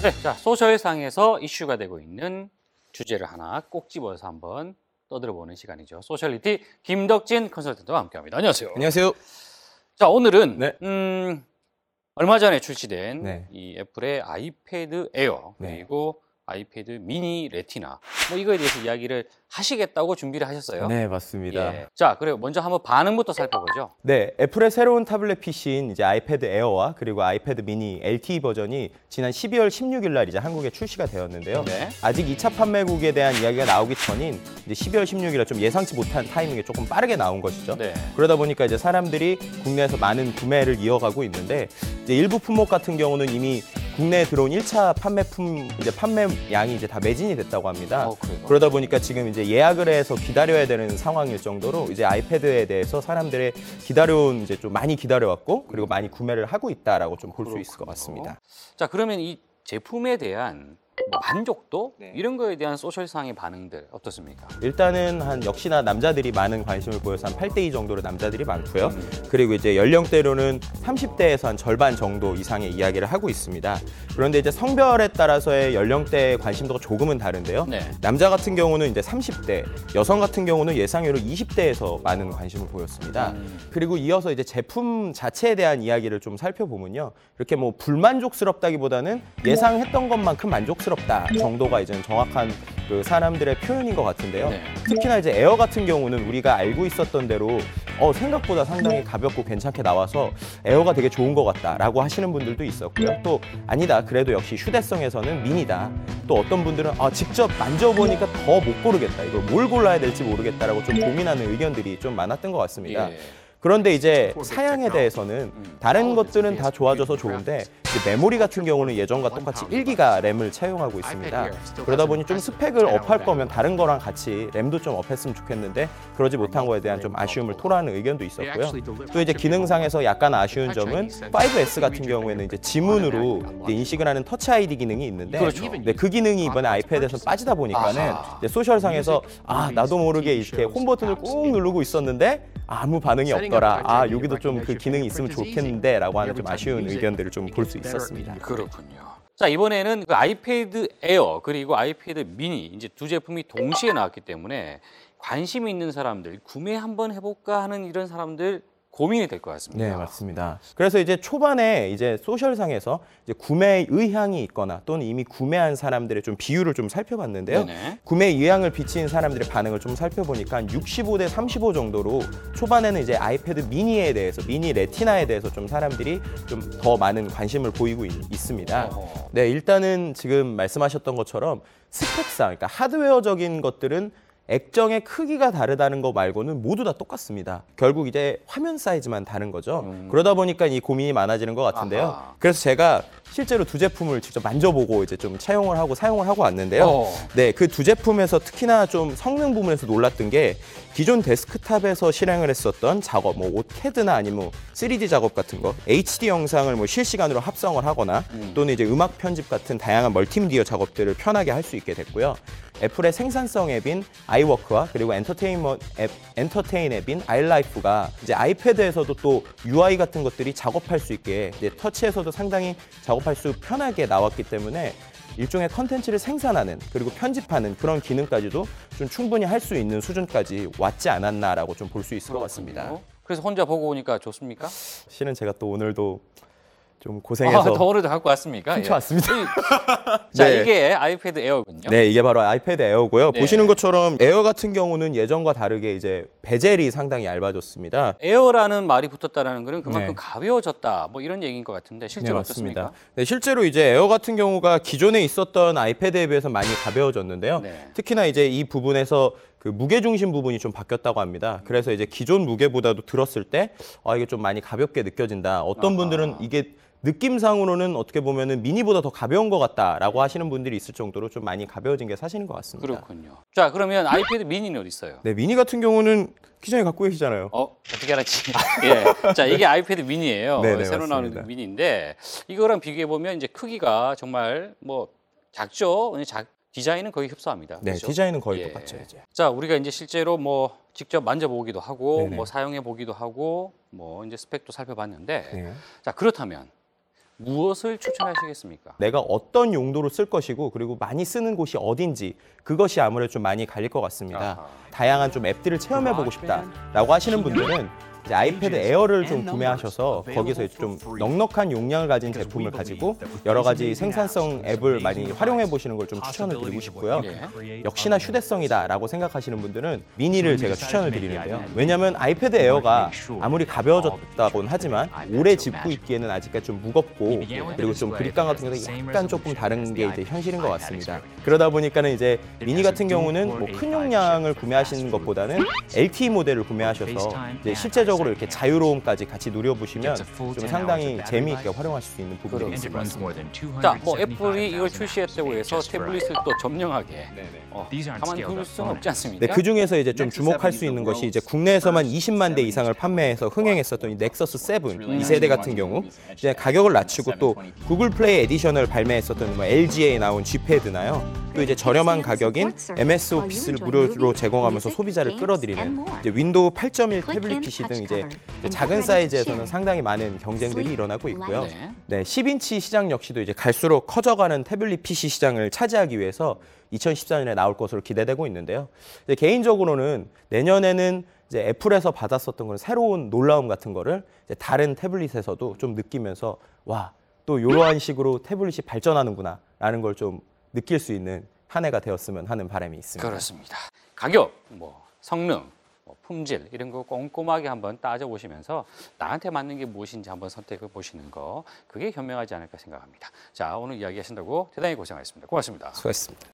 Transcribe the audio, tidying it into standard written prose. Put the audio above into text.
네, 자, 소셜상에서 이슈가 되고 있는 주제를 하나 꼭 집어서 한번 떠들어보는 시간이죠. 소셜리티 김덕진 컨설턴트와 함께합니다. 안녕하세요. 안녕하세요. 자, 오늘은 네. 얼마 전에 출시된 네. 이 애플의 아이패드 에어 네. 그리고 아이패드 미니 레티나 뭐 이거에 대해서 이야기를 하시겠다고 준비를 하셨어요. 네, 맞습니다. 예. 자, 그래요. 먼저 한번 반응부터 살펴보죠. 네, 애플의 새로운 타블렛 PC인 이제 아이패드 에어와 그리고 아이패드 미니 LTE 버전이 지난 12월 16일 날 이제 한국에 출시가 되었는데요. 네. 아직 2차 판매국에 대한 이야기가 나오기 전인 이제 12월 16일에 좀 예상치 못한 타이밍에 조금 빠르게 나온 것이죠. 네. 그러다 보니까 이제 사람들이 국내에서 많은 구매를 이어가고 있는데 이제 일부 품목 같은 경우는 이미 국내에 들어온 1차 판매품 이제 판매량이 이제 다 매진이 됐다고 합니다. 그래요? 그러다 보니까 지금 이제 예약을 해서 기다려야 되는 상황일 정도로 이제 아이패드에 대해서 사람들의 기다려온 이제 좀 많이 기다려왔고 그리고 많이 구매를 하고 있다라고 좀 볼 수 있을 것 같습니다. 자, 그러면 이 제품에 대한 만족도 네. 이런 거에 대한 소셜상의 반응들 어떻습니까? 일단은 한 역시나 남자들이 많은 관심을 보여서 한 8대2 정도로 남자들이 많고요. 그리고 이제 연령대로는 30대에서 한 절반 정도 이상의 이야기를 하고 있습니다. 그런데 이제 성별에 따라서의 연령대 관심도가 조금은 다른데요. 네. 남자 같은 경우는 이제 30대, 여성 같은 경우는 예상외로 20대에서 많은 관심을 보였습니다. 그리고 이어서 이제 제품 자체에 대한 이야기를 좀 살펴보면요. 이렇게 뭐 불만족스럽다기보다는 예상했던 것만큼 만족스럽다 정도가 이제 정확한 그 사람들의 표현인 것 같은데요. 네. 특히나 이제 에어 같은 경우는 우리가 알고 있었던 대로 생각보다 상당히 가볍고 괜찮게 나와서 에어가 되게 좋은 것 같다라고 하시는 분들도 있었고요. 또 아니다, 그래도 역시 휴대성에서는 미니다. 또 어떤 분들은 직접 만져보니까 더 못 고르겠다, 이걸 뭘 골라야 될지 모르겠다라고 좀 고민하는 의견들이 좀 많았던 것 같습니다. 예. 그런데 이제 사양에 대해서는 다른 것들은 다 좋아져서 좋은데 이제 메모리 같은 경우는 예전과 똑같이 1기가 램을 차용하고 있습니다. 그러다 보니 좀 스펙을 업할 거면 다른 거랑 같이 램도 좀 업했으면 좋겠는데 그러지 못한 거에 대한 좀 아쉬움을 토로하는 의견도 있었고요. 또 이제 기능상에서 약간 아쉬운 점은 5S 같은 경우에는 이제 지문으로 이제 인식을 하는 터치 아이디 기능이 있는데 그렇죠. 네, 그 기능이 이번에 아이패드에서 빠지다 보니까는 이제 소셜상에서 나도 모르게 이렇게 홈 버튼을 꾹 누르고 있었는데 아무 반응이 없더라. 여기도 좀 그 기능이 있으면 좋겠는데 라고 하는 좀 아쉬운 의견들을 좀 볼 수 있었습니다. 그렇군요. 자, 이번에는 그 아이패드 에어 그리고 아이패드 미니 이제 두 제품이 동시에 나왔기 때문에 관심 있는 사람들 구매 한번 해볼까 하는 이런 사람들 고민이 될 것 같습니다. 네, 맞습니다. 그래서 이제 초반에 이제 소셜상에서 이제 구매 의향이 있거나 또는 이미 구매한 사람들의 좀 비율을 좀 살펴봤는데요. 네네. 구매 의향을 비친 사람들의 반응을 좀 살펴보니까 한 65대 35 정도로 초반에는 이제 아이패드 미니에 대해서 미니 레티나에 대해서 좀 사람들이 좀 더 많은 관심을 보이고 있습니다. 네, 일단은 지금 말씀하셨던 것처럼 스펙상, 그러니까 하드웨어적인 것들은 액정의 크기가 다르다는 거 말고는 모두 다 똑같습니다. 결국 이제 화면 사이즈만 다른 거죠. 그러다 보니까 이 고민이 많아지는 것 같은데요. 아하. 그래서 제가 실제로 두 제품을 직접 만져보고 이제 좀 차용을 하고 사용을 하고 왔는데요. 네, 그 두 제품에서 특히나 좀 성능 부분에서 놀랐던 게 기존 데스크탑에서 실행을 했었던 작업, 뭐 CAD나 아니면 3D 작업 같은 거, HD 영상을 뭐 실시간으로 합성을 하거나 또는 이제 음악 편집 같은 다양한 멀티미디어 작업들을 편하게 할 수 있게 됐고요. 애플의 생산성 앱인 아이워크와 그리고 엔터테인 앱인 아이라이프가 이제 아이패드에서도 또 UI 같은 것들이 작업할 수 있게 이제 터치에서도 상당히 작업할 수 편하게 나왔기 때문에 일종의 컨텐츠를 생산하는 그리고 편집하는 그런 기능까지도 좀 충분히 할 수 있는 수준까지 왔지 않았나라고 좀 볼 수 있을 것 같습니다. 그래서 혼자 보고 오니까 좋습니까? 실은 제가 또 오늘도 좀 고생해서 더 오늘도 갖고 왔습니까? 훔쳐왔습니다. 자, 네. 이게 아이패드 에어군요. 네, 이게 바로 아이패드 에어고요. 네. 보시는 것처럼 에어 같은 경우는 예전과 다르게 이제 베젤이 상당히 얇아졌습니다. 에어라는 말이 붙었다는 것은 그만큼 네. 가벼워졌다 뭐 이런 얘기인 것 같은데 실제로 맞습니다. 어떻습니까? 네, 실제로 이제 에어 같은 경우가 기존에 있었던 아이패드에 비해서 많이 가벼워졌는데요. 네. 특히나 이제 이 부분에서 그 무게 중심 부분이 좀 바뀌었다고 합니다. 그래서 이제 기존 무게보다도 들었을 때 이게 좀 많이 가볍게 느껴진다. 어떤 분들은 이게 느낌상으로는 어떻게 보면은 미니보다 더 가벼운 것 같다라고 하시는 분들이 있을 정도로 좀 많이 가벼워진 게 사실인 것 같습니다. 그렇군요. 자, 그러면 아이패드 미니는 어디 있어요? 네, 미니 같은 경우는 기존에 갖고 계시잖아요. 어떻게 알았지? 예. 자, 이게 아이패드 미니예요. 네네, 새로 나오는 맞습니다. 미니인데 이거랑 비교해 보면 이제 크기가 정말 뭐 작죠. 근데 디자인은 거의 흡사합니다. 네, 그렇죠? 디자인은 거의 예. 똑같죠, 이제. 자, 우리가 이제 실제로 뭐 직접 만져보기도 하고 네네. 뭐 사용해 보기도 하고 뭐 이제 스펙도 살펴봤는데 네. 자, 그렇다면 무엇을 추천하시겠습니까? 내가 어떤 용도로 쓸 것이고 그리고 많이 쓰는 곳이 어딘지 그것이 아무래도 좀 많이 갈릴 것 같습니다. 아하. 다양한 좀 앱들을 체험해보고 싶다라고 하시는 분들은 이제 아이패드 에어를 좀 구매하셔서 거기서 좀 넉넉한 용량을 가진 제품을 가지고 여러 가지 생산성 앱을 많이 활용해 보시는 걸 좀 추천을 드리고 싶고요. 역시나 휴대성이다라고 생각하시는 분들은 미니를 제가 추천을 드리는데요. 왜냐하면 아이패드 에어가 아무리 가벼워졌다고는 하지만 오래 짚고 있기에는 아직까지 좀 무겁고 그리고 좀 그립감 같은 것도 약간 조금 다른 게 이제 현실인 것 같습니다. 그러다 보니까는 이제 미니 같은 경우는 뭐 큰 용량을 구매하시는 것보다는 LTE 모델을 구매하셔서 이제 실제적으로 이렇게 자유로움까지 같이 누려보시면 좀 상당히 재미있게 활용하실 수 있는 부분이 있을 것 같습니다. 자, 뭐 애플이 이걸 출시했다고 해서 태블릿을 또 점령하게 가만 둘 수는 없지 않습니까? 네, 그 중에서 이제 좀 주목할 수 있는 것이 이제 국내에서만 20만 대 이상을 판매해서 흥행했었던 이 넥서스 7 2세대 같은 경우 이제 가격을 낮추고 또 구글 플레이 에디션을 발매했었던 뭐 LG에 나온 G 패드나요. 또 이제 저렴한 가격인 MS 오피스를 무료로 제공하면서 소비자를 끌어들이는 이제 윈도우 8.1 태블릿 PC 등 이제 작은 사이즈에서는 상당히 많은 경쟁들이 일어나고 있고요. 네, 10인치 시장 역시도 이제 갈수록 커져가는 태블릿 PC 시장을 차지하기 위해서 2014년에 나올 것으로 기대되고 있는데요. 이제 개인적으로는 내년에는 이제 애플에서 받았었던 그런 새로운 놀라움 같은 거를 이제 다른 태블릿에서도 좀 느끼면서 와, 또 이러한 식으로 태블릿이 발전하는구나라는 걸 좀 느낄 수 있는 한 해가 되었으면 하는 바람이 있습니다. 그렇습니다. 가격, 뭐 성능, 뭐 품질 이런 거 꼼꼼하게 한번 따져보시면서 나한테 맞는 게 무엇인지 한번 선택해 보시는 거 그게 현명하지 않을까 생각합니다. 자, 오늘 이야기하신다고 대단히 고생하셨습니다. 고맙습니다. 수고하셨습니다.